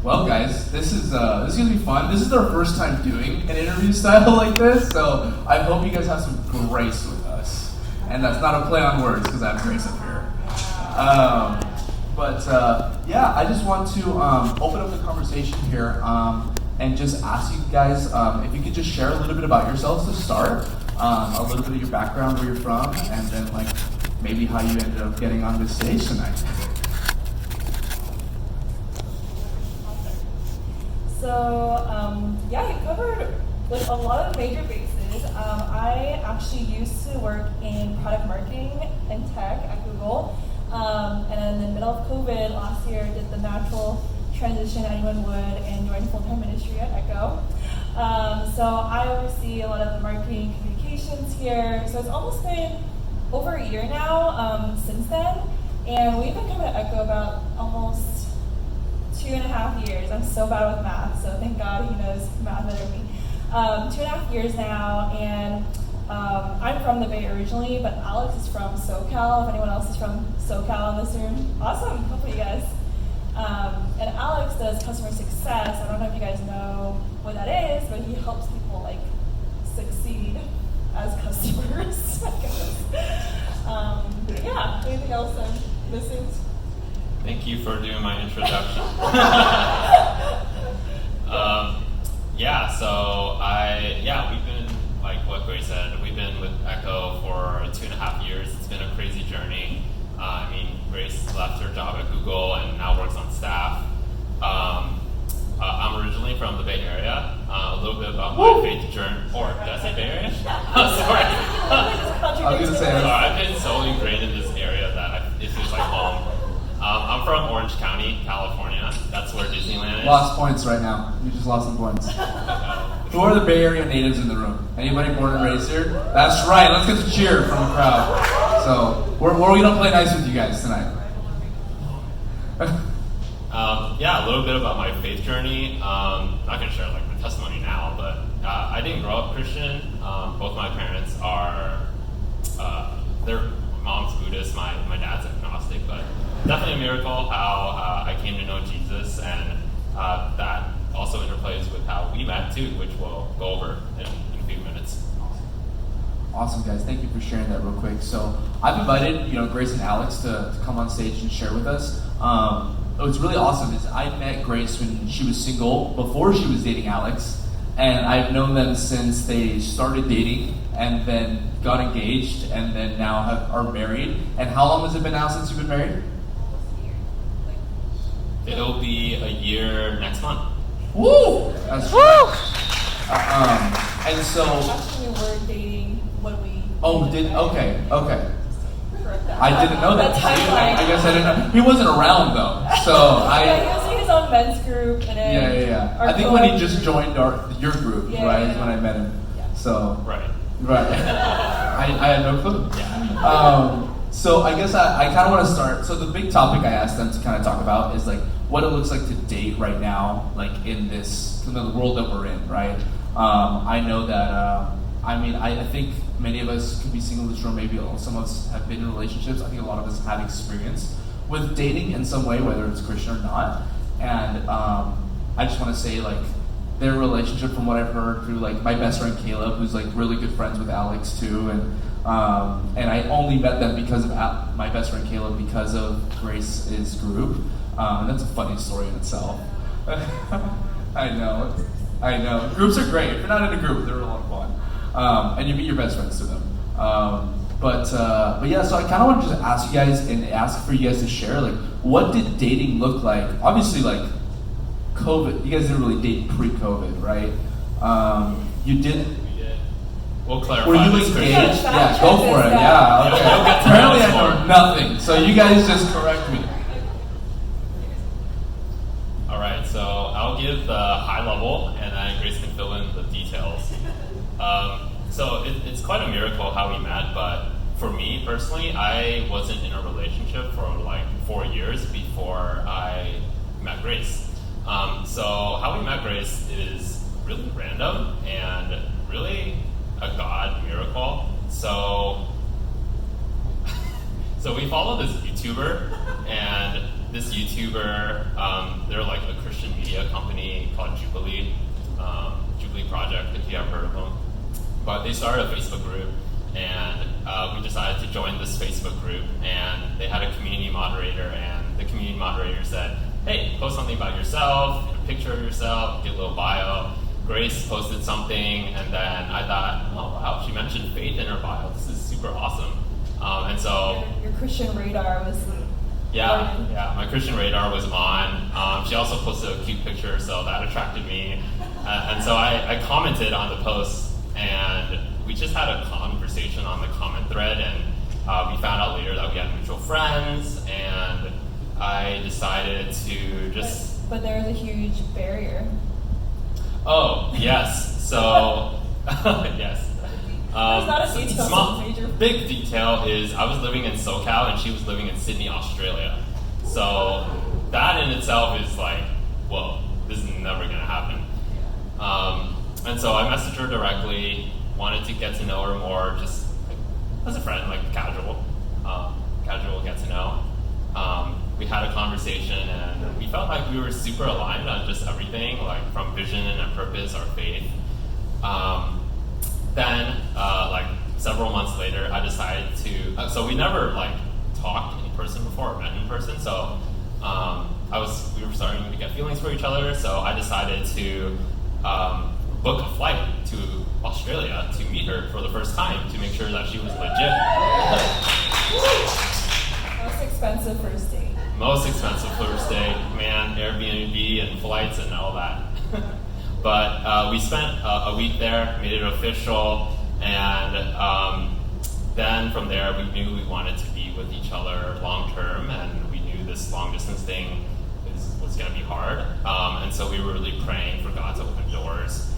Well, guys, this is gonna be fun. This is our first time doing an interview style like this, so I hope you guys have some grace with us. And that's not a play on words because I have grace up here. Yeah, I just want to open up the conversation here and just ask you guys if you could just share a little bit about yourselves to start, a little bit of your background, where you're from, and then like maybe how you ended up getting on this stage tonight. So, yeah, you covered with a lot of major bases. I actually used to work in product marketing and tech at Google. And in the middle of COVID last year, did the natural transition anyone would and joined full-time ministry at Echo. So I oversee a lot of the marketing communications here. So it's almost been over a year now since then. And we've been coming to Echo about almost 2.5 years. I'm so bad with math, so thank God he knows math better than me. 2.5 years now, and I'm from the Bay originally, but Alex is from SoCal. If anyone else is from SoCal in this room, awesome, hopefully you guys. And Alex does customer success. I don't know if you guys know what that is, but he helps people like succeed as customers, I guess. Yeah, anything else I'm missing? Thank you for doing my introduction. We've been, like what Grace said, we've been with Echo for 2.5 years. It's been a crazy journey. Grace left her job at Google and now works on staff. I'm originally from the Bay Area. A little bit about my faith journey. Or did I say Bay Area? Sorry. I was gonna say. I've been so ingrained in this area that it feels like home. I'm from Orange County, California. That's where Disneyland is. Lost points right now. You just lost some points. Who are the Bay Area natives in the room? Anybody born and raised here? That's right. Let's get the cheer from the crowd. So we're gonna play nice with you guys tonight. A little bit about my faith journey. Not gonna share like my testimony now, but I didn't grow up Christian. Both my parents are their mom's Buddhist, my dad's agnostic, but definitely a miracle how I came to know Jesus, and that also interplays with how we met too, which we'll go over in a few minutes. Awesome, guys. Thank you for sharing that real quick. So I've invited Grace and Alex to come on stage and share with us. What's really awesome is I met Grace when she was single, before she was dating Alex, and I've known them since they started dating and then got engaged and then now are married. And how long has it been now since you've been married? It'll be a year next month. Woo! That's right. And so... Actually, we were dating when we... Okay. I didn't know that. I guess I didn't know. He wasn't around though, so Yeah, he was in his own men's group, and then... Yeah. I think when he just joined your group, right, is when I met him. Yeah. So... Right. I had no clue. Yeah. So I guess I kind of want to start. So the big topic I asked them to kind of talk about is like what it looks like to date right now, like in the world that we're in, right? I know that. I think many of us could be single in this room. Maybe some of us have been in relationships. I think a lot of us have experience with dating in some way, whether it's Christian or not. And I just want to say like their relationship, from what I've heard through like my best friend Caleb, who's like really good friends with Alex too, and I only met them because of my best friend Caleb because of Grace's group, and that's a funny story in itself. I know. Groups are great. If you're not in a group, they're a lot of fun, and you meet your best friends through them. But yeah, so I kind of want to just ask you guys and ask for you guys to share like what did dating look like? Obviously, like COVID, you guys didn't really date pre-COVID, right? You did. We did. We'll clarify. Were you this engaged? Christian. Yeah, go for it. Yeah. Okay. We'll get to Apparently, I know know nothing. So you guys just correct me. All right. So I'll give the high level, and then Grace can fill in the details. So it's quite a miracle how we met, but for me personally, I wasn't in a relationship for like 4 years before I met Grace. So how we met Grace is really random and really a God miracle. So we follow this YouTuber, and this YouTuber, they're like a Christian media post something about yourself, a picture of yourself, get a little bio. Grace posted something, and then I thought, oh wow, she mentioned faith in her bio. This is super awesome. And so your Christian radar was. Yeah, my Christian radar was on. She also posted a cute picture, so that attracted me. And so I commented on the post, and we just had a conversation on the comment thread, and we found out later that we had mutual friends, and I decided to just... But there was a huge barrier. Oh, yes. So, yes. Not a detail, small, major. Big detail is I was living in SoCal and she was living in Sydney, Australia. So that in itself is like, whoa, this is never gonna happen. And so I messaged her directly, wanted to get to know her more, just like, as a friend, like casual get to know. We had a conversation and we felt like we were super aligned on just everything, like from vision and purpose, our faith. Then, like several months later, I decided to. So we never like talked in person before, or met in person. So we were starting to get feelings for each other. So I decided to book a flight to Australia to meet her for the first time to make sure that she was legit. Most expensive first date. Most expensive first date, man. Airbnb and flights and all that. But we spent a week there, made it official, and then from there we knew we wanted to be with each other long term, and we knew this long distance thing was going to be hard, and so we were really praying for God to open doors.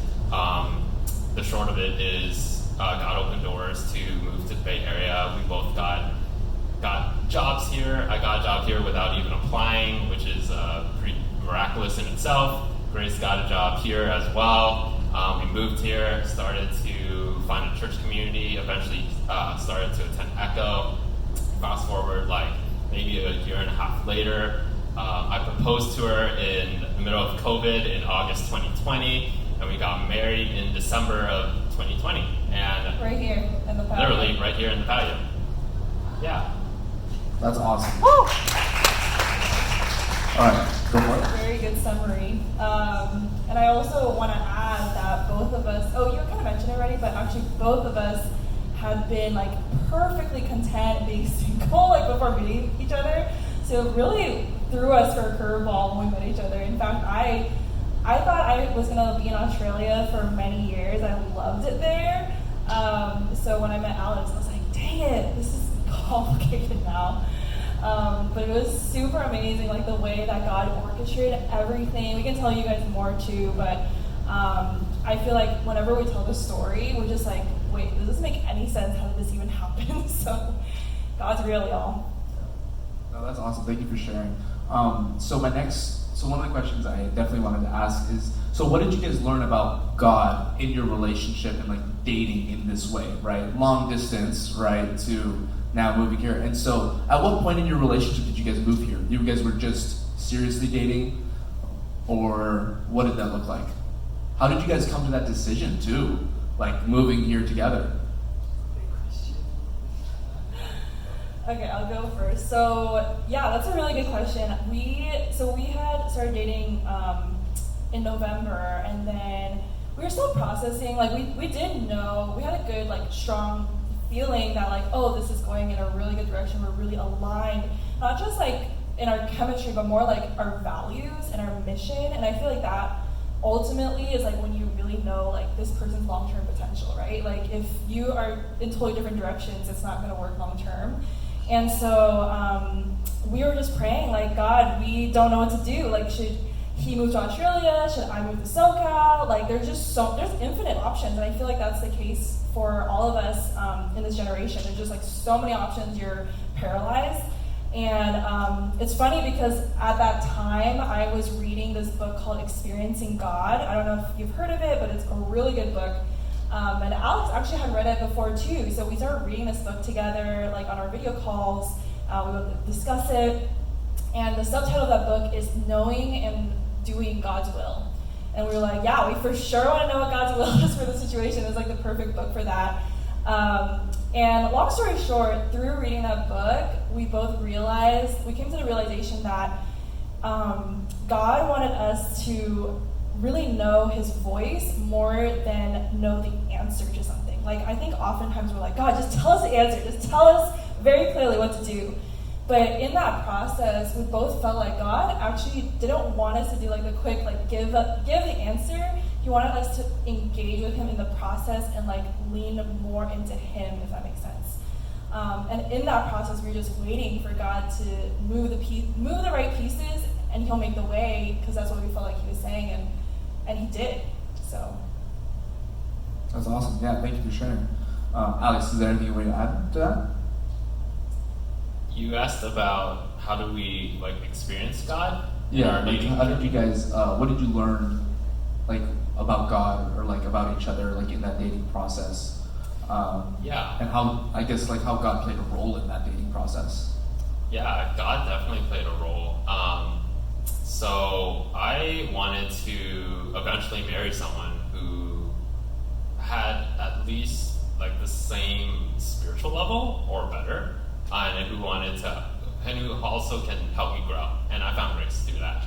The short of it is God opened doors to move to the Bay Area. We both got jobs here. I got a job here without even applying, which is pretty miraculous in itself. Grace got a job here as well. We moved here, started to find a church community, eventually started to attend Echo. Fast forward like maybe a year and a half later, I proposed to her in the middle of COVID in August 2020, and we got married in December of 2020. And right here in the patio. Literally right here in the patio. Yeah. That's awesome. Woo! All right, go for it. Very good summary. And I also want to add that both of us, you kind of mentioned it already, but actually both of us had been like perfectly content being single like before meeting each other. So it really threw us for a curveball when we met each other. In fact, I thought I was going to be in Australia for many years. I loved it there. So when I met Alex, I was like, dang it, this is complicated now. But it was super amazing, like the way that God orchestrated everything. We can tell you guys more too, but I feel like whenever we tell the story, we're just like, wait, does this make any sense? How did this even happen? So God's real, y'all. No, that's awesome. Thank you for sharing. So one of the questions I definitely wanted to ask is, so what did you guys learn about God in your relationship and like dating in this way, right? Long distance, right, to now moving here. And so at what point in your relationship did you guys move here? You guys were just seriously dating, or what did that look like? How did you guys come to that decision too, like moving here together? Okay, I'll go first. So yeah, that's a really good question. We had started dating in November, and then we were still processing. Like we did know, we had a good like strong feeling that like, oh, this is going in a really good direction. We're really aligned, not just like in our chemistry, but more like our values and our mission. And I feel like that ultimately is like when you really know like this person's long-term potential, right? Like if you are in totally different directions, it's not going to work long-term. And so we were just praying like, God, we don't know what to do. Like, should he move to Australia? Should I move to SoCal? Like, there's infinite options. And I feel like that's the case for all of us in this generation. There's just like so many options. You're paralyzed. And it's funny because at that time I was reading this book called Experiencing God. I don't know if you've heard of it, but it's a really good book. And Alex actually had read it before too. So we started reading this book together, like on our video calls. We would discuss it. And the subtitle of that book is Knowing and Doing God's Will. And we were like, yeah, we for sure want to know what God's will is for the situation. It was like the perfect book for that. And long story short, through reading that book, we both came to the realization that God wanted us to really know his voice more than know the answer to something. Like, I think oftentimes we're like, God, just tell us the answer. Just tell us very clearly what to do. But in that process, we both felt like God actually didn't want us to do like the quick, like give the answer. He wanted us to engage with him in the process and like lean more into him, if that makes sense. And in that process, we were just waiting for God to move the right pieces, and he'll make the way, because that's what we felt like he was saying, and he did. So that's awesome. Yeah, thank you for sharing. Alex, is there anything you want to add to that? You asked about how do we like experience God? Yeah, like how did you guys? What did you learn, like about God or like about each other, like in that dating process? And how, I guess, like how God played a role in that dating process. Yeah, God definitely played a role. So I wanted to eventually marry someone who had at least like the same spiritual level or better, and who also can help me grow. And I found grace through that.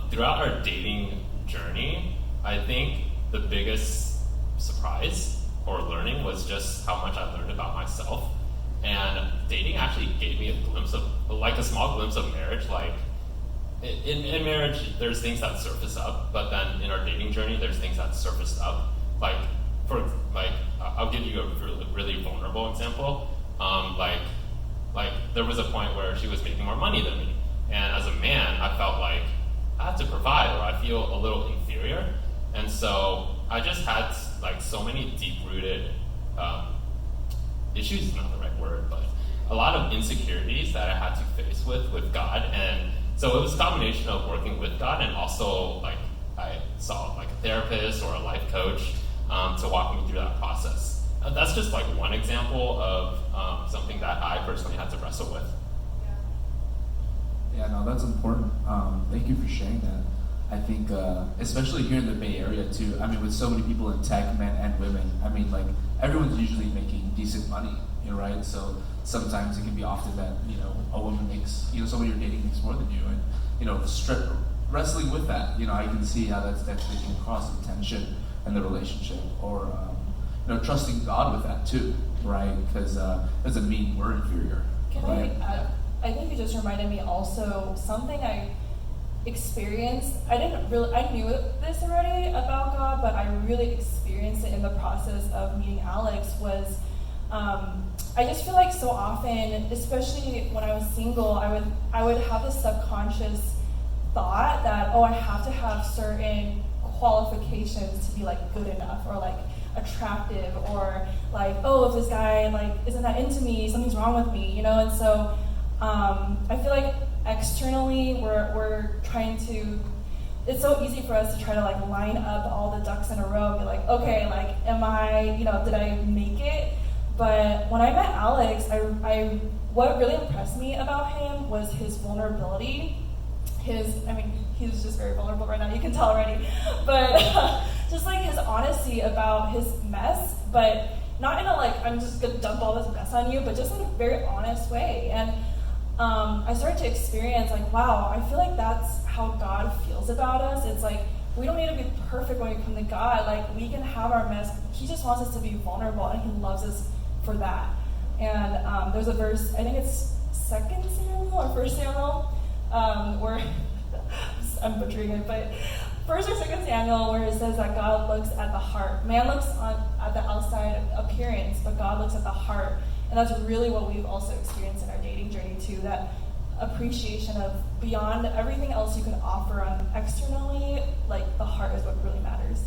Throughout our dating journey, I think the biggest surprise or learning was just how much I learned about myself. And dating actually gave me a small glimpse of marriage. Like in marriage, there's things that surface up, but then in our dating journey, there's things that surfaced up. I'll give you a really vulnerable example. Like there was a point where she was making more money than me, and as a man, I felt like I have to provide, or I feel a little inferior, and so I just had like so many deep-rooted issues is not the right word, but a lot of insecurities that I had to face with God. And so it was a combination of working with God, and also like I saw like a therapist or a life coach to walk me through that process. That's just like one example of something that I personally had to wrestle with. Yeah, no, that's important. Thank you for sharing that. I think, especially here in the Bay Area too, I mean, with so many people in tech, men and women, I mean, like, everyone's usually making decent money, right? So sometimes it can be often that, a woman makes, someone you're dating makes more than you, and, wrestling with that, I can see how that's can cause some tension in the relationship, or, trusting God with that too, right? Because it doesn't mean we're inferior, right? I think you just reminded me also something I experienced. I knew this already about God, but I really experienced it in the process of meeting Alex. Was I just feel like so often, especially when I was single, I would have this subconscious thought that, I have to have certain qualifications to be like good enough, or like attractive, or like, if this guy like isn't that into me, something's wrong with me, and so I feel like externally we're trying to, it's so easy for us to try to like line up all the ducks in a row and be like, okay, like am I, did I make it? But when I met Alex, what really impressed me about him was his vulnerability. He's just very vulnerable right now, you can tell already. But just like his honesty about his mess, but not in a like, I'm just gonna dump all this mess on you, but just in a very honest way. And I started to experience like, wow, I feel like that's how God feels about us. It's like, we don't need to be perfect when we come to God. Like, we can have our mess. He just wants us to be vulnerable, and he loves us for that. And there's a verse, I think it's 2 Samuel or 1 Samuel, where, I'm butchering it, but 1 or 2 Samuel, where it says that God looks at the heart. Man looks at the outside appearance, but God looks at the heart. And that's really what we've also experienced in our dating journey too, that appreciation of beyond everything else you can offer on externally, like the heart is what really matters.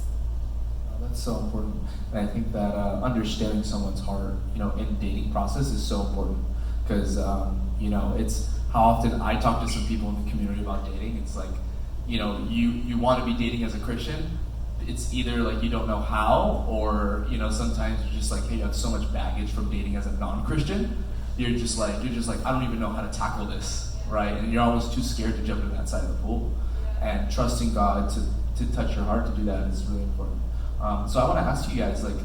That's so important. And I think that understanding someone's heart, in dating process is so important, because, it's how often I talk to some people in the community about dating. It's like, you want to be dating as a Christian. It's either like you don't know how, or sometimes you're just like, hey, you have so much baggage from dating as a non-Christian. You're just like I don't even know how to tackle this, right? And you're almost too scared to jump into that side of the pool. And trusting God to touch your heart to do that is really important. So I want to ask you guys, like,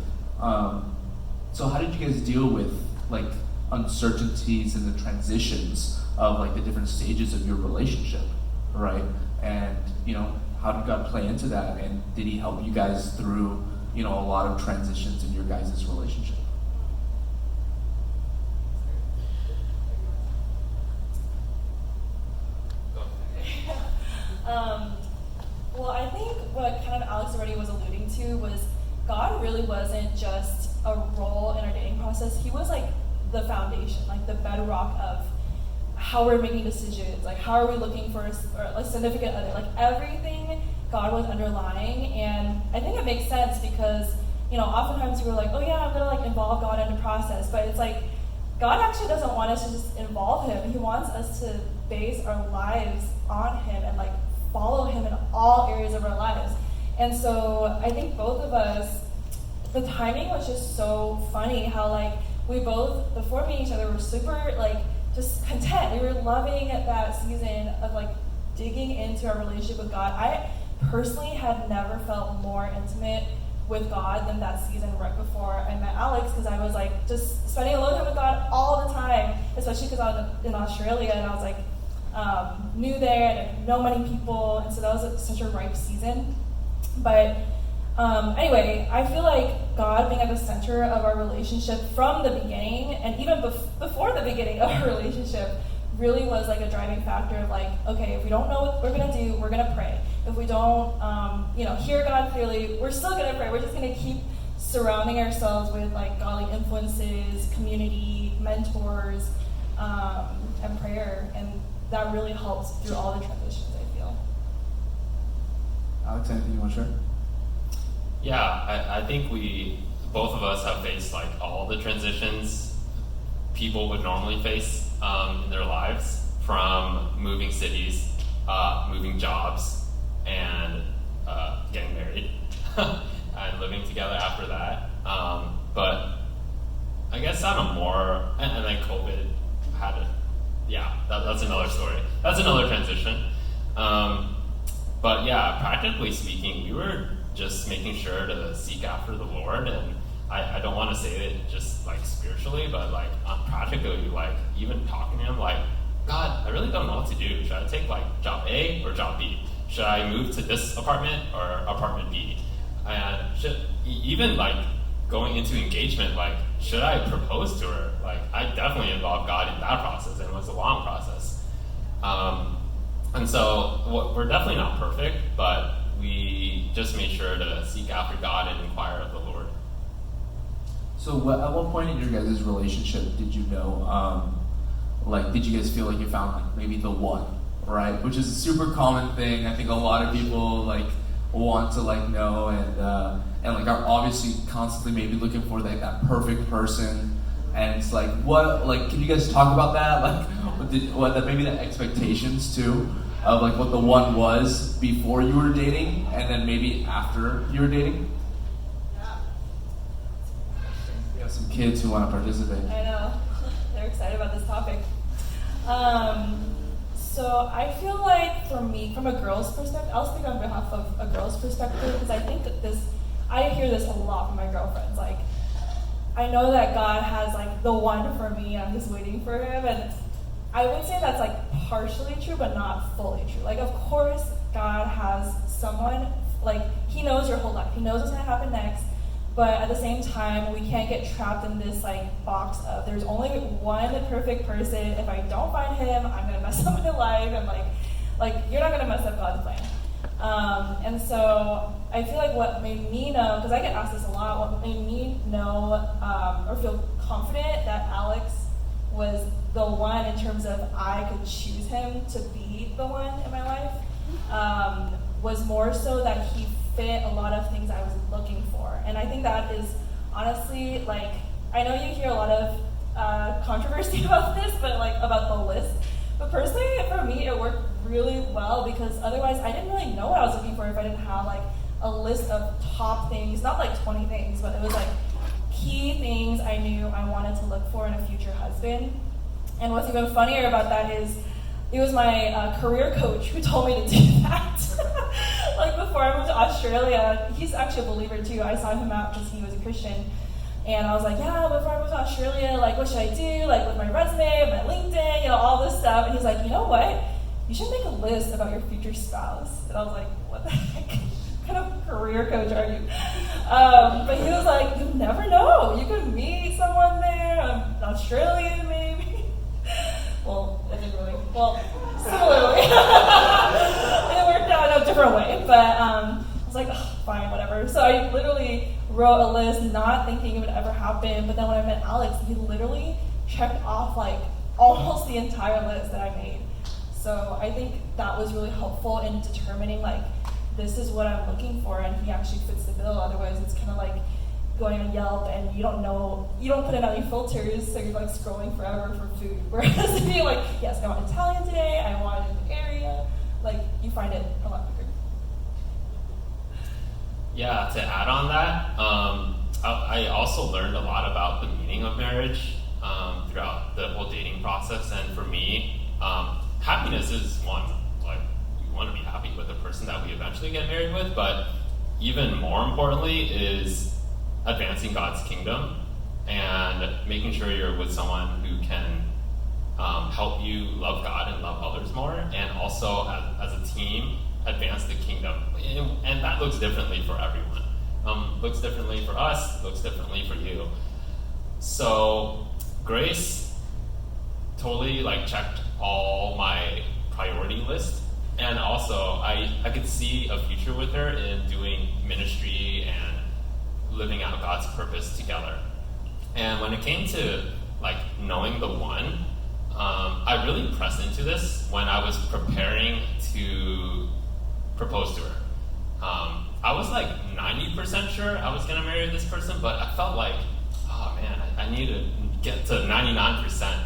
so how did you guys deal with like uncertainties and the transitions of like the different stages of your relationship? right? And how did God play into that? And did He help you guys through a lot of transitions in your guys' relationship? Well, I think what kind of Alex already was alluding to was God really wasn't just a role in our dating process. He was like the foundation, like the bedrock of how we're making decisions, like how are we looking for a significant other, like everything God was underlying. And I think it makes sense because, oftentimes we're like, oh yeah, I'm gonna like involve God in the process, but it's like, God actually doesn't want us to just involve Him. He wants us to base our lives on Him and like follow Him in all areas of our lives. And so I think both of us, the timing was just so funny how like we both, before meeting each other, were super like just content. We were loving that season of like digging into our relationship with God. I personally had never felt more intimate with God than that season right before I met Alex, because I was like just spending alone time with God all the time, especially because I was in Australia and I was like new there and I didn't know many people, and so that was such a ripe season. But anyway, I feel like God being at the center of our relationship from the beginning, and even before the beginning of our relationship, really was like a driving factor of like, okay, if we don't know what we're gonna do, we're gonna pray. If we don't, hear God clearly, we're still gonna pray. We're just gonna keep surrounding ourselves with like godly influences, community, mentors, and prayer, and that really helps through all the transitions, I feel. Alex, anything you want to share? Yeah, I think both of us have faced like all the transitions people would normally face in their lives, from moving cities, moving jobs, and getting married, and living together after that. But I guess on a more, and then COVID had it. Yeah, that's another story. That's another transition. But yeah, practically speaking, we were just making sure to seek after the Lord, and I don't want to say it just like spiritually, but like practically, like even talking to Him, like, God, I really don't know what to do. Should I take like job A or job B? Should I move to this apartment or apartment B? And even like going into engagement, like, should I propose to her? Like, I definitely involved God in that process, and it was a long process. And so we're definitely not perfect, but we just made sure to seek after God and inquire of the Lord. So at what point in your guys' relationship did you know, did you guys feel like you found like maybe the one, right? Which is a super common thing. I think a lot of people like want to like know and like are obviously constantly maybe looking for like that perfect person. And it's like, what, like, can you guys talk about that? Like, maybe the expectations too of like what the one was before you were dating, and then maybe after you were dating? Yeah. We have some kids who want to participate. I know. They're excited about this topic. So I feel like for me, from a girl's perspective, I'll speak on behalf of a girl's perspective, because I think that I hear this a lot from my girlfriends. Like, I know that God has like the one for me, I'm just waiting for Him, and I would say that's like partially true, but not fully true. Like, of course, God has someone, like, He knows your whole life. He knows what's gonna happen next, but at the same time, we can't get trapped in this like box of there's only one perfect person. If I don't find him, I'm gonna mess up my life, and like you're not gonna mess up God's plan. And so I feel like what made me know, because I get asked this a lot, what made me know or feel confident that Alex was the one in terms of I could choose him to be the one in my life, was more so that he fit a lot of things I was looking for. And I think that is honestly, like, I know you hear a lot of controversy about this, but like about the list. But personally, for me, it worked really well, because otherwise I didn't really know what I was looking for if I didn't have like a list of top things, not like 20 things, but it was like key things I knew I wanted to look for in a future husband. And what's even funnier about that is it was my career coach who told me to do that. Like, before I moved to Australia, he's actually a believer too. I saw him out because he was a Christian. And I was like, yeah, before I moved to Australia, like, what should I do? Like, with my resume, my LinkedIn, all this stuff. And he's like, you know what? you should make a list about your future spouse. And I was like, what the heck? What kind of career coach are you? But he was like, you never know. You could meet someone there, Australian maybe. Well, it didn't really. Well, similarly. It worked out in a different way. But I was like, oh, fine, whatever. So I literally wrote a list, not thinking it would ever happen. But then when I met Alex, he literally checked off like almost the entire list that I made. So I think that was really helpful in determining like, this is what I'm looking for, and he actually fits the bill. Otherwise, it's kind of like going on Yelp and you don't put in any filters, so you're like scrolling forever for food. Whereas if you're like, yes, I want Italian today, I want it in the area, like you find it a lot quicker. Yeah, to add on that, I also learned a lot about the meaning of marriage throughout the whole dating process, and for me, happiness is one. Like, we want to be happy with the person that we eventually get married with, but even more importantly is advancing God's kingdom and making sure you're with someone who can help you love God and love others more, and also as a team advance the kingdom. And that looks differently for everyone. Looks differently for us, looks differently for you. So Grace totally like checked all my priority list, and also I could see a future with her in doing ministry and living out God's purpose together. And when it came to like knowing the one, I really pressed into this when I was preparing to propose to her. I was like 90% sure I was gonna marry this person, but I felt like, oh man, I need to get to 99%.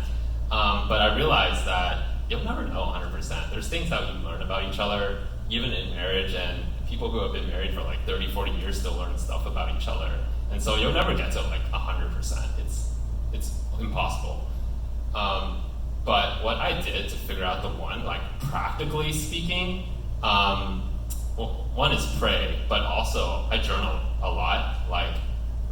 But I realized that you'll never know 100%. There's things that we learn about each other, even in marriage, and people who have been married for like 30, 40 years still learn stuff about each other. And so you'll never get to like 100%. It's impossible. But what I did to figure out the one, like practically speaking, well, one is pray, but also I journal a lot, like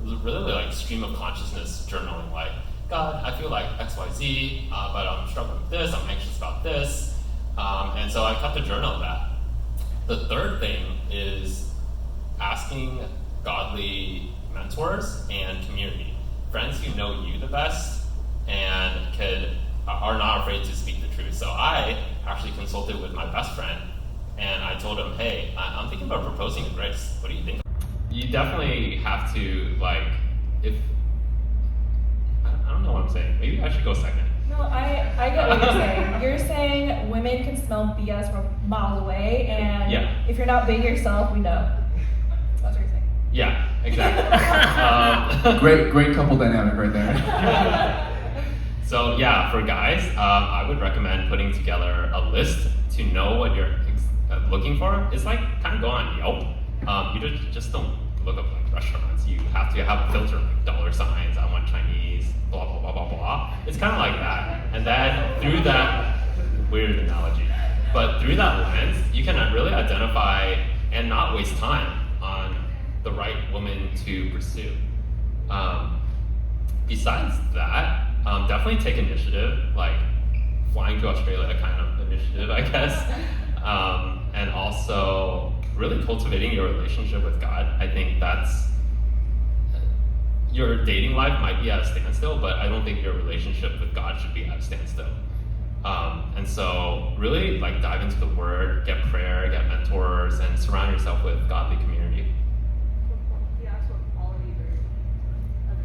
really like stream of consciousness journaling, like, God, I feel like XYZ, but I'm struggling with this, I'm anxious about this. And so I kept a journal of that. The third thing is asking godly mentors and community. Friends who know you the best and are not afraid to speak the truth. So I actually consulted with my best friend, and I told him, hey, I'm thinking about proposing to Grace. What do you think? You definitely have to, like, I don't know what I'm saying. Maybe I should go second. No, I get what you're saying. You're saying women can smell BS from miles away, and if you're not big yourself, we know. That's what you're saying. Yeah, exactly. Great couple dynamic right there. So yeah, for guys, I would recommend putting together a list to know what you're looking for. It's like kind of go on Yelp. You just don't look up like restaurants. You have to have a filter like dollar signs. I want Chinese, blah blah blah blah blah. It's kind of like that. And then through that, weird analogy, but through that lens, you can really identify and not waste time on the right woman to pursue. Besides that, definitely take initiative, like flying to Australia kind of initiative, I guess. And also really cultivating your relationship with God. I think that's, your dating life might be at a standstill, but I don't think your relationship with God should be at a standstill. And so really like dive into the Word, get prayer, get mentors, and surround yourself with godly community. He asked what qualities are as a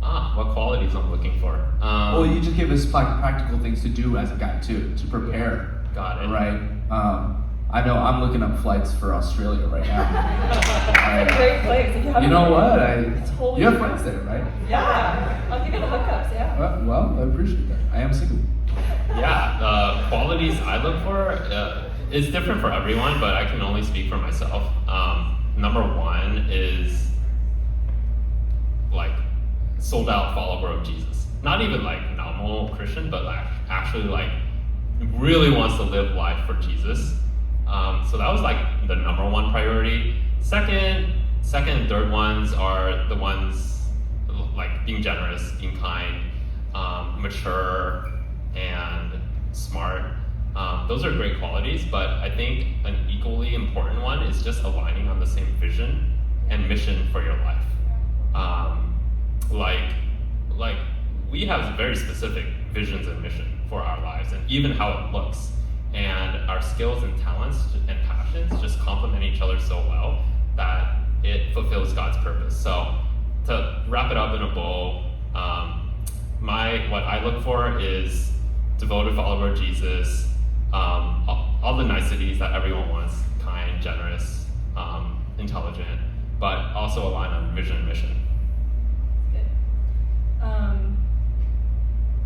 guy. What qualities I'm looking for. Well, you just gave us practical things to do as a guy too, to prepare. Got it. Right. I know I'm looking up flights for Australia right now. It's a great place. If you haven't You know been, what? totally You have different. friends there, right? Yeah, I'll give you the hookups. Yeah. Well, I appreciate that. I am single. Yeah, the qualities I look for is different for everyone, but I can only speak for myself. Number one is like sold out follower of Jesus. Not even like nominal Christian, but like actually like really wants to live life for Jesus. So that was like the number one priority. Second and third ones are the ones like being generous, being kind, mature, and smart. Those are great qualities, but I think an equally important one is just aligning on the same vision and mission for your life. Like we have very specific visions and mission for our lives, and even how it looks. And our skills and talents and passions just complement each other so well that it fulfills God's purpose. So to wrap it up in a bow, what I look for is devoted follower of Jesus, all the niceties that everyone wants, kind, generous, intelligent, but also aligned on vision and mission. Good.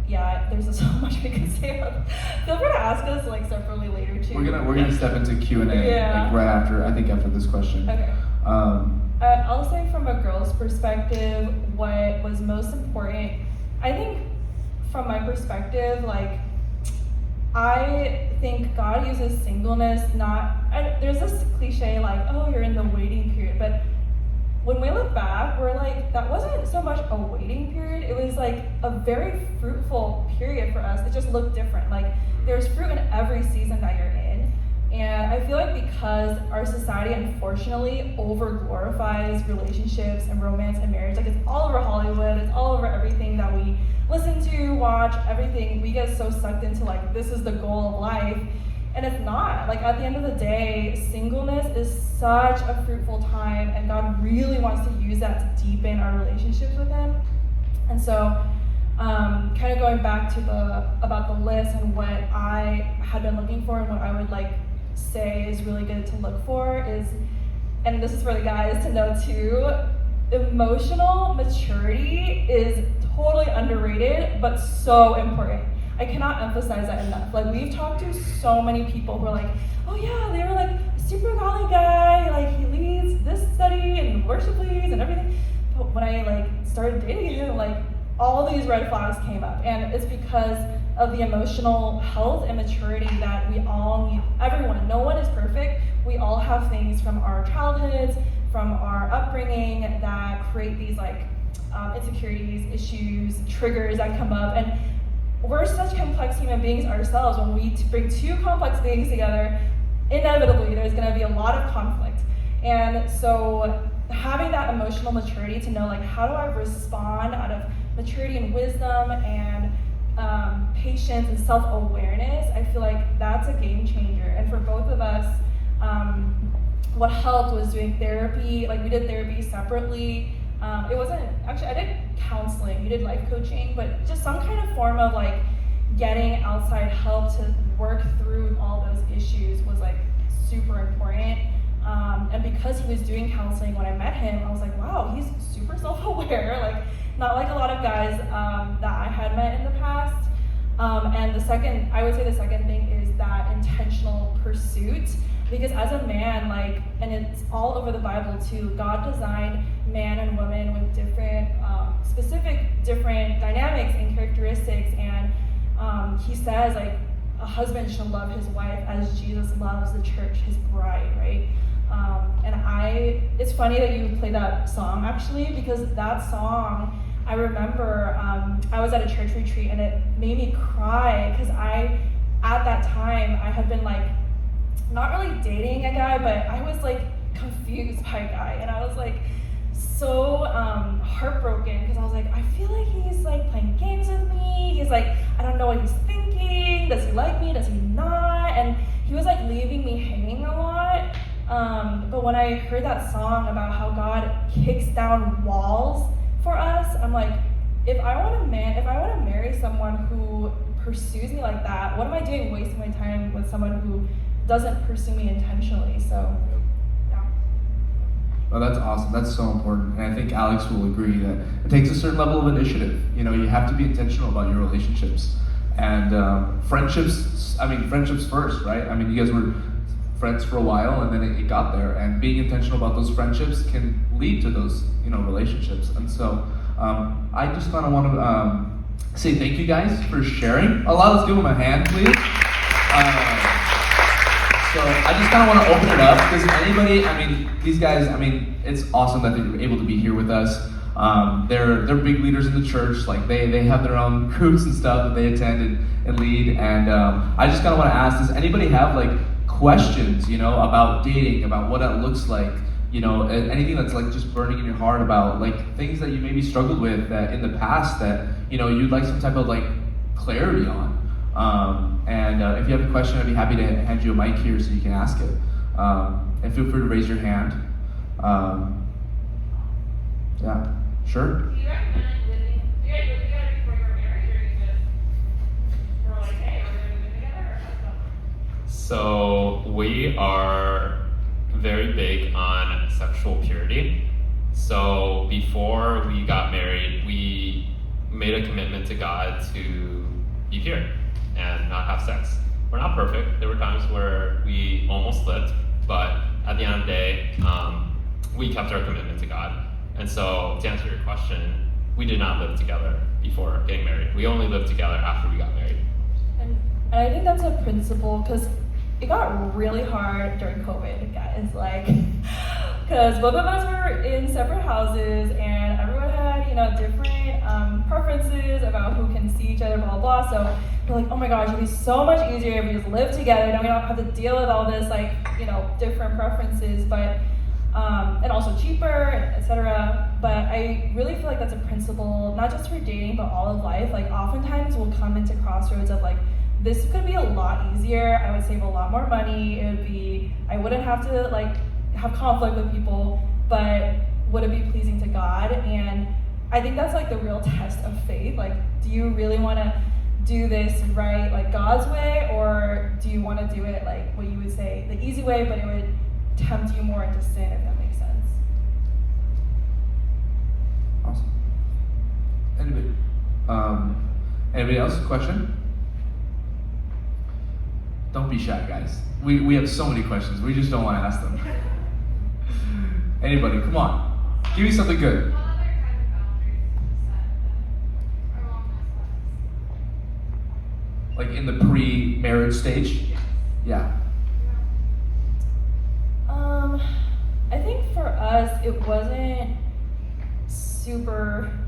Yeah, there's so much we can say about that. Feel free to ask us separately later too. We're gonna step into Q&A right after this question. Okay. I'll say from a girl's perspective, what was most important, I think from my perspective, I think God uses singleness there's this cliche oh, you're in the waiting period, but when we look back, we're that wasn't so much a waiting period, it was a very fruitful period for us. It just looked different. There's fruit in every season that you're in. And I feel because our society unfortunately over-glorifies relationships and romance and marriage, it's all over Hollywood, it's all over everything that we listen to, watch, everything, we get so sucked into this is the goal of life. And it's not. At the end of the day, singleness is such a fruitful time, and God really wants to use that to deepen our relationships with Him. And so, kind of going back to about the list and what I had been looking for and what I would say is really good to look for is, and this is for the guys to know too, emotional maturity is totally underrated, but so important. I cannot emphasize that enough. We've talked to so many people who are oh yeah, they were a super godly guy, he leads this study and worship leads and everything. But when I started dating him, all these red flags came up, and it's because of the emotional health and maturity that we all need. Everyone, no one is perfect. We all have things from our childhoods, from our upbringing that create these insecurities, issues, triggers that come up, and we're such complex human beings ourselves. When we bring two complex beings together, inevitably there's going to be a lot of conflict. And so having that emotional maturity to know how do I respond out of maturity and wisdom and patience and self-awareness, I feel that's a game changer. And for both of us, what helped was doing therapy. We did therapy separately. It wasn't, actually I did counseling, we did life coaching, but just some kind of form of getting outside help to work through all those issues was super important. And because he was doing counseling when I met him, I was wow, he's super self-aware, not a lot of guys that I had met in the past. And I would say the second thing is that intentional pursuit. Because as a man, and it's all over the Bible too, God designed man and woman with different, specific different dynamics and characteristics. And he says, a husband should love his wife as Jesus loves the church, his bride, right? It's funny that you play that song actually, because that song, I remember I was at a church retreat and it made me cry because at that time, I had been not really dating a guy, but I was confused by a guy, and I was so heartbroken because I was I feel he's playing games with me. He's I don't know what he's thinking. Does he like me? Does he not? And he was leaving me hanging a lot. But when I heard that song about how God kicks down walls for us, I'm if I want to marry someone who pursues me like that, what am I doing wasting my time with someone who doesn't pursue me intentionally? So, yeah. Well, that's awesome. That's so important. And I think Alex will agree that it takes a certain level of initiative. You have to be intentional about your relationships. And friendships first, right? You guys were friends for a while, and then it got there. And being intentional about those friendships can lead to those, relationships. And so I just kind of want to say thank you guys for sharing. Let's give them a hand, please. So I just kind of want to open it up because anybody, these guys, it's awesome that they're able to be here with us. They're big leaders in the church. Like they have their own groups and stuff that they attend and lead. And I just kind of want to ask: does anybody have like questions, about dating, about what that looks like? Anything that's like just burning in your heart about like things that you maybe struggled with that in the past that you'd like some type of like clarity on. And if you have a question, I'd be happy to hand you a mic here so you can ask it. And feel free to raise your hand. Yeah, sure. Do you recommend do you guys live together before you were married, or you just were like, hey, we're gonna live together, or how's that work? So we are very big on sexual purity. So before we got married, we made a commitment to God to be pure and not have sex. We're not perfect. There were times where we almost lived, but at the end of the day, we kept our commitment to God. And so to answer your question, we did not live together before getting married. We only lived together after we got married. And I think that's a principle, because it got really hard during COVID, guys. Like, because both of us were in separate houses, and everyone had, different preferences about who can see each other, blah, blah, blah. So we're like, oh my gosh, it'd be so much easier if we just live together. Then we don't have to deal with all this, like, different preferences, but, and also cheaper, etc. But I really feel like that's a principle, not just for dating, but all of life. Like, oftentimes we'll come into crossroads of like, this could be a lot easier. I would save a lot more money. I wouldn't have to like have conflict with people, but would it be pleasing to God? And I think that's like the real test of faith. Like, do you really want to do this right, like God's way, or do you want to do it like what you would say the easy way, but it would tempt you more into sin, if that makes sense? Awesome. Anybody else? Question? Don't be shy, guys. We have so many questions. We just don't want to ask them. Anybody? Come on. Give me something good. What other kind of boundaries set that are along those lines? Like in the pre-marriage stage? Yeah. I think for us, it wasn't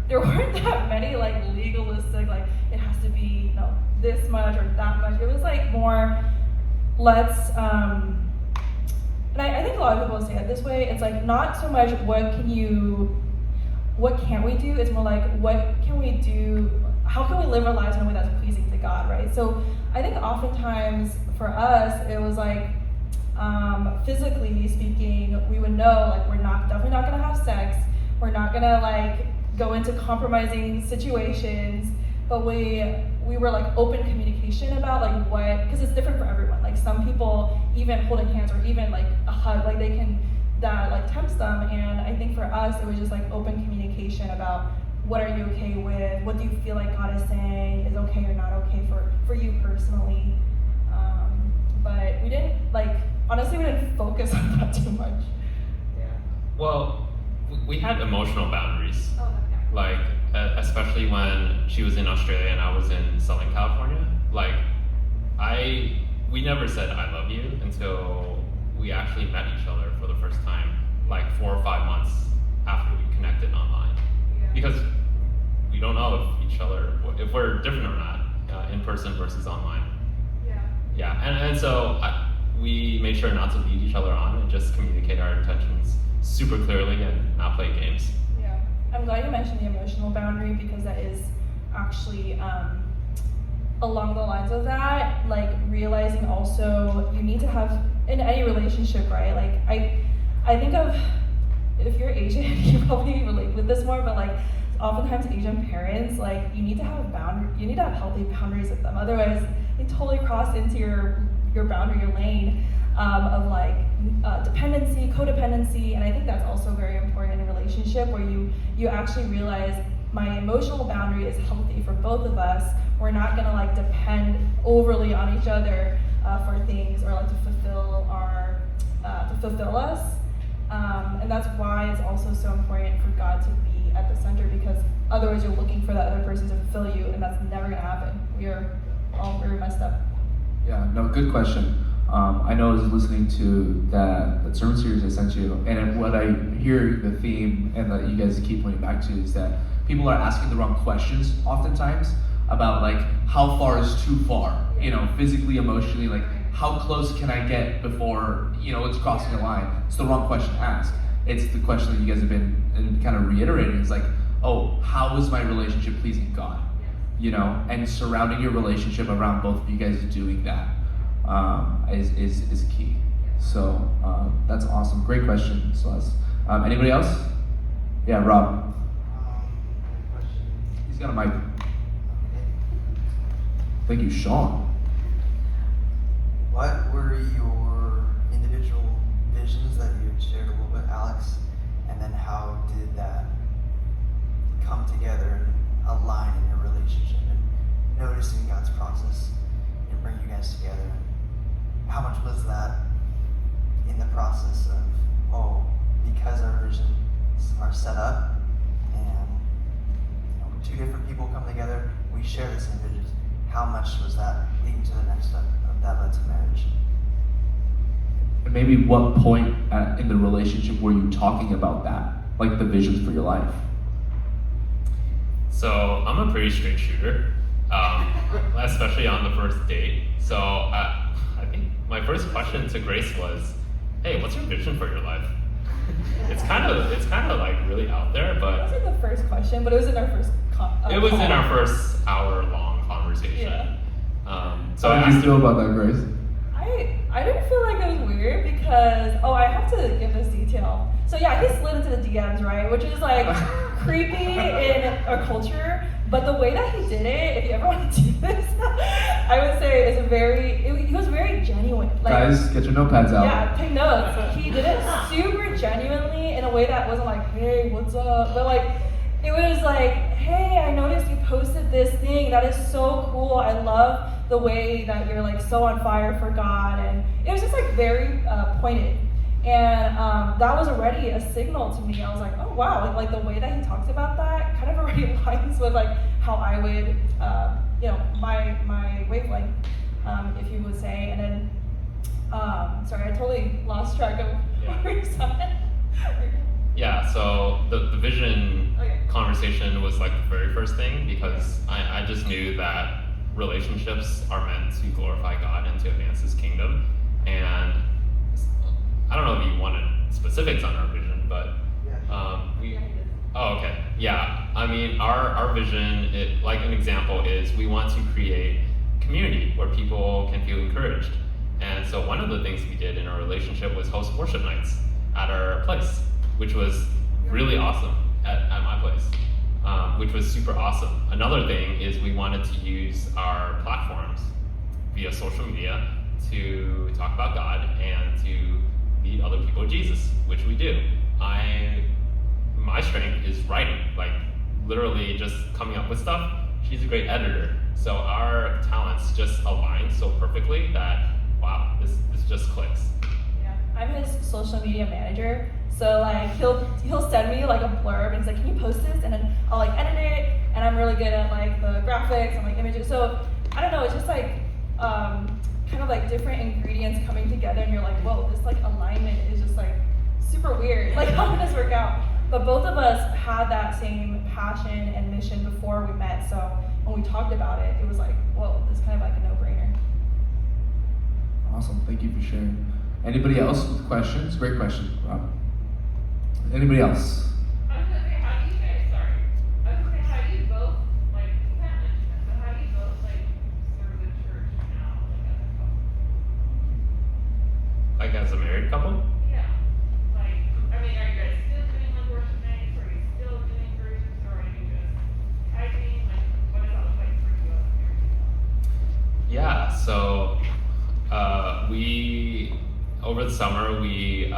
there weren't that many like legalistic, like it has to be, this much or that much. It was like more, let's, and I think a lot of people say it this way. It's like not so much what can we do? It's more like what can we do? How can we live our lives in a way that's pleasing to God, right? So I think oftentimes for us, it was like, physically speaking, we would know like we're definitely not gonna have sex. We're not gonna like go into compromising situations, but we were like open communication about like what, because it's different for everyone. Like some people, even holding hands or even like a hug, like that like tempts them. And I think for us, it was just like open communication about what are you okay with, what do you feel like God is saying is okay or not okay for you personally. But we didn't honestly, we didn't focus on that too much. Yeah. Well, we had emotional boundaries. Oh, okay. Like, especially when she was in Australia and I was in Southern California. Like, we never said I love you until we actually met each other for the first time, like 4 or 5 months after we connected online. Yeah. Because we don't know if we're different or not, in person versus online. Yeah. Yeah, and so we made sure not to lead each other on and just communicate our intentions super clearly and not play games. Yeah, I'm glad you mentioned the emotional boundary, because that is actually along the lines of that, like realizing also you need to have in any relationship, right? Like I think of, if you're Asian, you probably relate with this more, but like oftentimes Asian parents, like you need to have healthy boundaries with them. Otherwise, they totally cross into your boundary, your lane of like dependency, codependency, and I think that's also very important in a relationship where you actually realize my emotional boundary is healthy for both of us. We're not gonna like depend overly on each other for things or like to fulfill us, and that's why it's also so important for God to be at the center, because otherwise you're looking for that other person to fulfill you, and that's never gonna happen. We're all very messed up. Yeah, no, good question. I know I was listening to that sermon series I sent you, and what I hear the theme and that you guys keep pointing back to is that people are asking the wrong questions oftentimes about like how far is too far, physically, emotionally, like how close can I get before it's crossing a line. It's the wrong question to ask. It's the question that you guys have been kind of reiterating. It's like, oh, how is my relationship pleasing God? And surrounding your relationship around both of you guys doing that is key. So that's awesome. Great question, Celeste. Anybody else? Yeah, Rob. He's got a mic. Thank you, Sean. What were your individual visions that you had shared a little bit, Alex? And then how did that come together and align in your relationship and noticing God's process and bring you guys together? How much was that in the process of, because our visions are set up and two different people come together, we share the same visions. How much was that leading to the next step of that led to marriage? And maybe what point in the relationship were you talking about that, like the visions for your life? So I'm a pretty straight shooter, especially on the first date. So I think my first question to Grace was, "Hey, what's your vision for your life?" It's kind of like really out there, but It wasn't the first question, but it was in our first it was call. in our first hour-long conversation. Yeah. So How did you feel about that, Grace? I didn't feel like it was weird because, I have to give this detail. So yeah, he slid into the DMs, right? Which is like creepy in our culture. But the way that he did it, if you ever want to do this, I would say he was very genuine. Like, Guys, get your notepads out. yeah, take notes. Like, he did it super genuinely in a way that wasn't like, hey, what's up? But like, it was like, hey, I noticed you posted this thing. That is so cool. I love the way that you're like so on fire for God. And it was just like very pointed. And that was already a signal to me. I was like, oh wow, like the way that he talks about that kind of already aligns with like how I would, my wavelength, if you would say. And then, sorry, I totally lost track of what you said. yeah, so the vision Okay. conversation was like the very first thing because I just knew that relationships are meant to glorify God and to advance His kingdom. And I don't know if you wanted specifics on our vision, but oh, okay. Yeah, I mean, our vision, like an example is we want to create community where people can feel encouraged. And so one of the things we did in our relationship was host worship nights at our place, which was really awesome at my place, which was super awesome. Another thing is we wanted to use our platforms via social media to talk about God and to lead other people to Jesus, which we do. My strength is writing, like literally just coming up with stuff. She's a great editor. So our talents just align so perfectly that, wow, this just clicks. Yeah, I'm his social media manager. So like he'll send me like a blurb and he's like, can you post this? And then I'll like edit it, and I'm really good at like the graphics and like images. So I don't know, it's just like kind of like different ingredients coming together, and you're like, whoa, this like alignment is just like super weird. Like, how did this work out? But both of us had that same passion and mission before we met. So when we talked about it, it was like, whoa, this is kind of like a no-brainer. Awesome. Thank you for sharing. Anybody else with questions? Great question, Rob. Anybody else? I was gonna say, how do you guys, how do you both, like, you can't mention it, but how do you both, like, serve the church now, like, as a couple? Like as a married couple? Yeah. Like, I mean, are you guys still doing, like, worship nights, or are you still doing groups, or are you just typing? Like, what does that look like for you as a married couple? Yeah, so over the summer we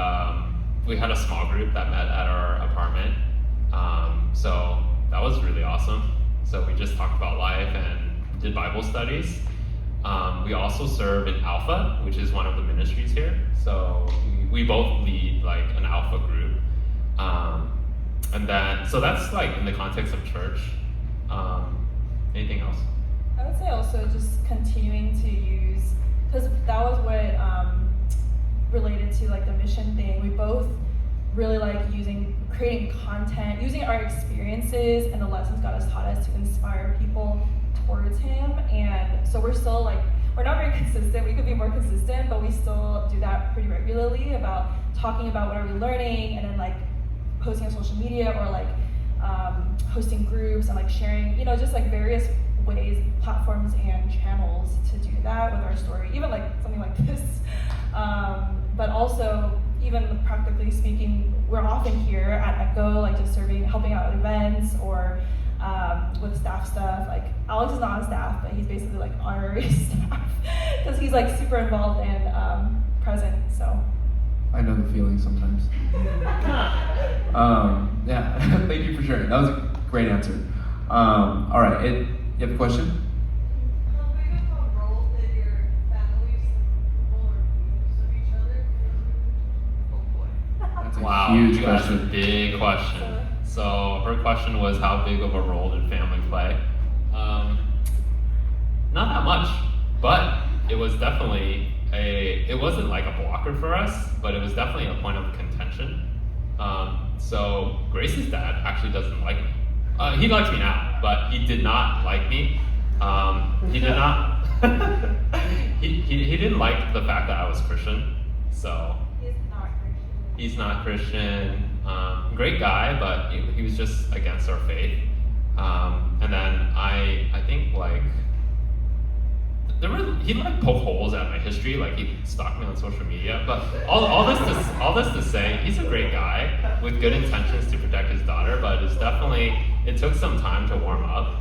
had a small group that met at our apartment. So that was really awesome. So we just talked about life and did Bible studies. We also serve in Alpha, which is one of the ministries here. So we both lead like an Alpha group. So that's like in the context of church. Anything else? I would say also just continuing to use because that was what related to like the mission thing. We both really like creating content, using our experiences and the lessons God has taught us to inspire people towards Him. And so we're still like, we're not very consistent. We could be more consistent, but we still do that pretty regularly about talking about what are we learning, and then like posting on social media, or like hosting groups and like sharing, just like various ways, platforms and channels to do that with our story, even like something like this. But also, even practically speaking, we're often here at Echo, like just serving, helping out at events, or with staff stuff. Like Alex is not on staff, but he's basically like honorary staff because he's like super involved and present. So I know the feeling sometimes. Yeah, thank you for sharing. That was a great answer. All right, you have a question? How big of a role did your families or views of each other? Oh boy. That's a Wow, huge that's a question. big question. So her question was, how big of a role did family play? Not that much, but it was definitely it wasn't like a blocker for us, but it was definitely a point of contention. So Grace's dad actually doesn't like me. He likes me now, but he did not like me. He did not. he didn't like the fact that I was Christian. So he's not Christian. Great guy, but he was just against our faith. And then I think like he'd like poke holes at my history, like he'd stalk me on social media. But all this to say, he's a great guy with good intentions to protect his daughter. But it took some time to warm up.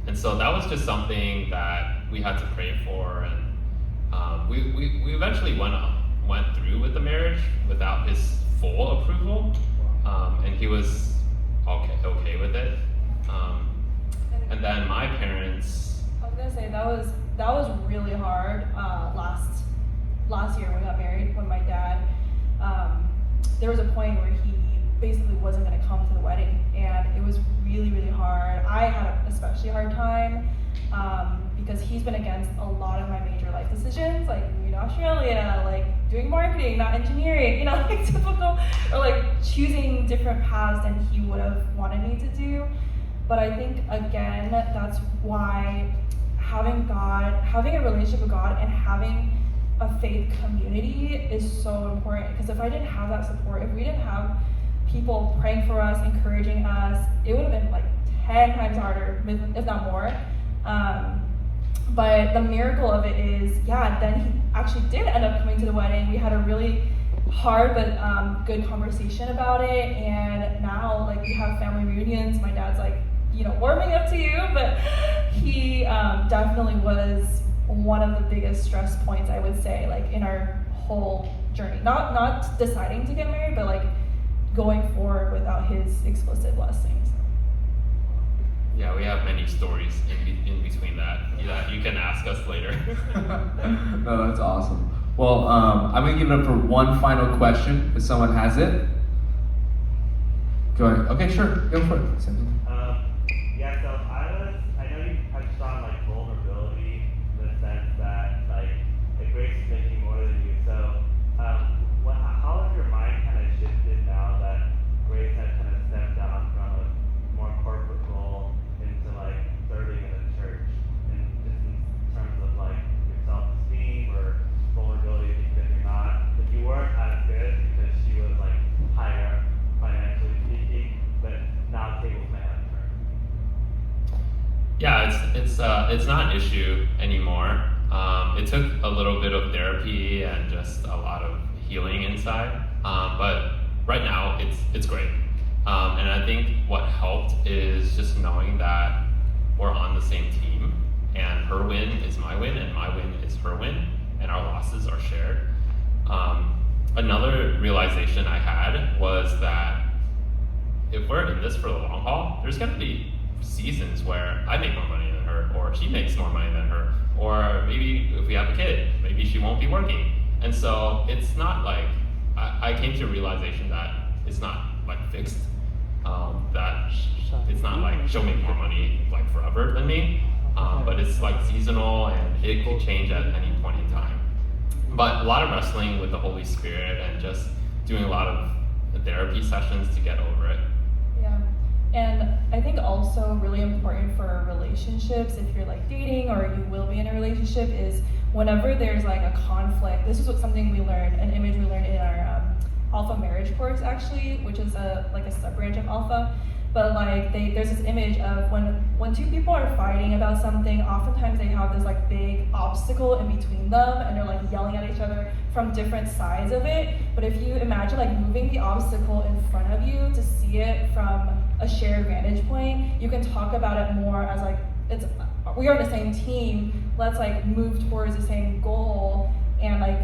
And so that was just something that we had to pray for, and we eventually went through with the marriage without his full approval, and he was okay with it. And then my parents. I was gonna say that was really hard. Last year when we got married, when my dad, there was a point where he basically wasn't gonna come to the wedding, and it was really, really hard. I had an especially hard time because he's been against a lot of my major life decisions, like moving to Australia, like doing marketing, not engineering, like typical, or like choosing different paths than he would have wanted me to do. But I think again, that's why having a relationship with God and having a faith community is so important. Because if I didn't have that support, if we didn't have people praying for us, encouraging us, it would have been like 10 times harder, if not more. But the miracle of it is, then he actually did end up coming to the wedding. We had a really hard but good conversation about it, and now like we have family reunions. My dad's like, warming up to you, but he definitely was one of the biggest stress points, I would say, like in our whole journey. Not deciding to get married, but like going forward without his explicit blessings. Yeah, we have many stories in between that you can ask us later. No, that's awesome. Well, I'm gonna give it up for one final question, if someone has it. Go ahead. Okay, sure. Go for it. Yeah, so I know you touched on like vulnerability in the sense that like Grace is making more than you. So how has your mind kind of shifted now that Grace has kind of stepped down from a more corporate role into like serving in the church, and just in terms of like your self-esteem or vulnerability because you weren't as good because she was like higher up financially speaking, but now tables may have turned. Yeah, it's not an issue anymore. It took a little bit of therapy and just a lot of healing inside, but right now it's great. And I think what helped is just knowing that we're on the same team, and her win is my win, and my win is her win, and our losses are shared. Another realization I had was that if we're in this for the long haul, there's going to be seasons where I make more money than her, or she makes more money than her, or maybe if we have a kid, maybe she won't be working. And so it's not like, I came to a realization that it's not like fixed, that it's not like she'll make more money like forever than me. but it's like seasonal and it can change at any point in time. But a lot of wrestling with the Holy Spirit and just doing a lot of therapy sessions to get over it. Yeah. And I think also really important for relationships, if you're like dating or you will be in a relationship, is whenever there's like a conflict. This is something we learned, an image we learned in our Alpha marriage course actually, which is like a sub branch of Alpha. But like there's this image of when two people are fighting about something, oftentimes they have this like big obstacle in between them and they're like yelling at each other from different sides of it. But if you imagine like moving the obstacle in front of you to see it from a shared vantage point, you can talk about it more as like, we are on the same team, let's like move towards the same goal and like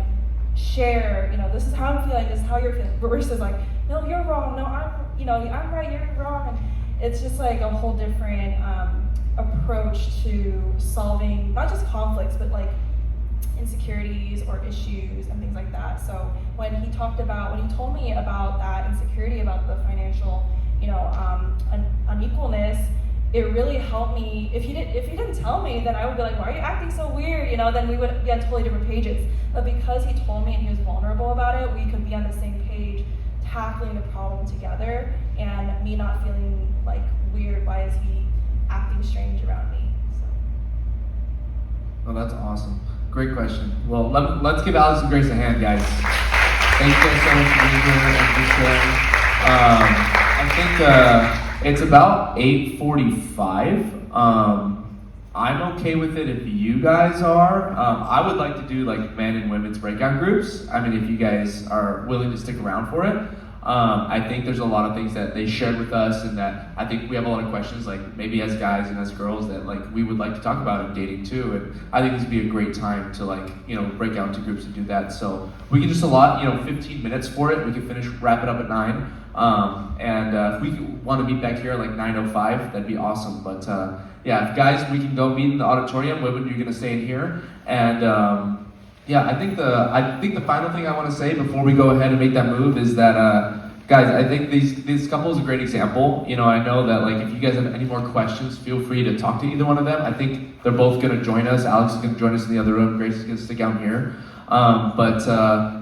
share, this is how I'm feeling, this is how you're feeling, versus like, no, you're wrong, no, I'm right, you're wrong. And it's just like a whole different approach to solving not just conflicts, but like insecurities or issues and things like that. So when he told me about that insecurity, about the financial, unequalness, it really helped me. If he didn't tell me, then I would be like, why are you acting so weird? Then we would be on totally different pages. But because he told me and he was vulnerable about it, we could be on the same page, tackling the problem together, and me not feeling like weird. Why is he acting strange around me? So. Oh, that's awesome. Great question. Well, let's give Alex and Grace a hand, guys. Thank you guys so much for being here and for sharing. I think it's about 8:45. I'm okay with it if you guys are. I would like to do like men and women's breakout groups. I mean, if you guys are willing to stick around for it. I think there's a lot of things that they shared with us, and that I think we have a lot of questions, like maybe as guys and as girls, that like we would like to talk about in dating too. And I think this would be a great time to like break out into groups and do that. So we can just allot 15 minutes for it. We can wrap it up at 9. And if we want to meet back here at like 9:05, that'd be awesome. But yeah, guys, we can go meet in the auditorium. Women, you're gonna stay in here. And yeah, I think the final thing I want to say before we go ahead and make that move is that guys, I think this couple is a great example. I know that like if you guys have any more questions, feel free to talk to either one of them. I think they're both gonna join us. Alex is gonna join us in the other room. Grace is gonna stick out here. But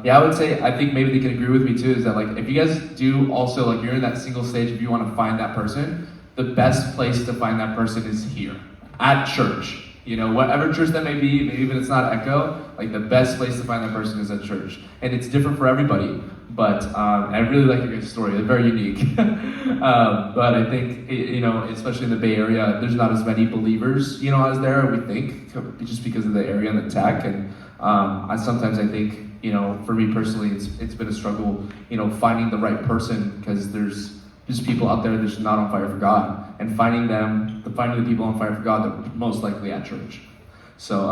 yeah, I would say I think maybe they can agree with me too. Is that like if you guys do also like you're in that single stage, if you want to find that person, the best place to find that person is here at church. Whatever church that may be, maybe even it's not Echo, like the best place to find that person is at church. And it's different for everybody. But I really like your guys' story. They're very unique. But I think, especially in the Bay Area, there's not as many believers, as there, we think, just because of the area and the tech. And sometimes I think, for me personally, it's been a struggle, finding the right person, because there's just people out there that's not on fire for God. And finding the people on fire for God, they're most likely at church. So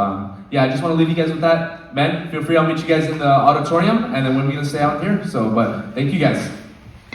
yeah, I just want to leave you guys with that. Men, feel free, I'll meet you guys in the auditorium, and then we're going to stay out here. But thank you guys.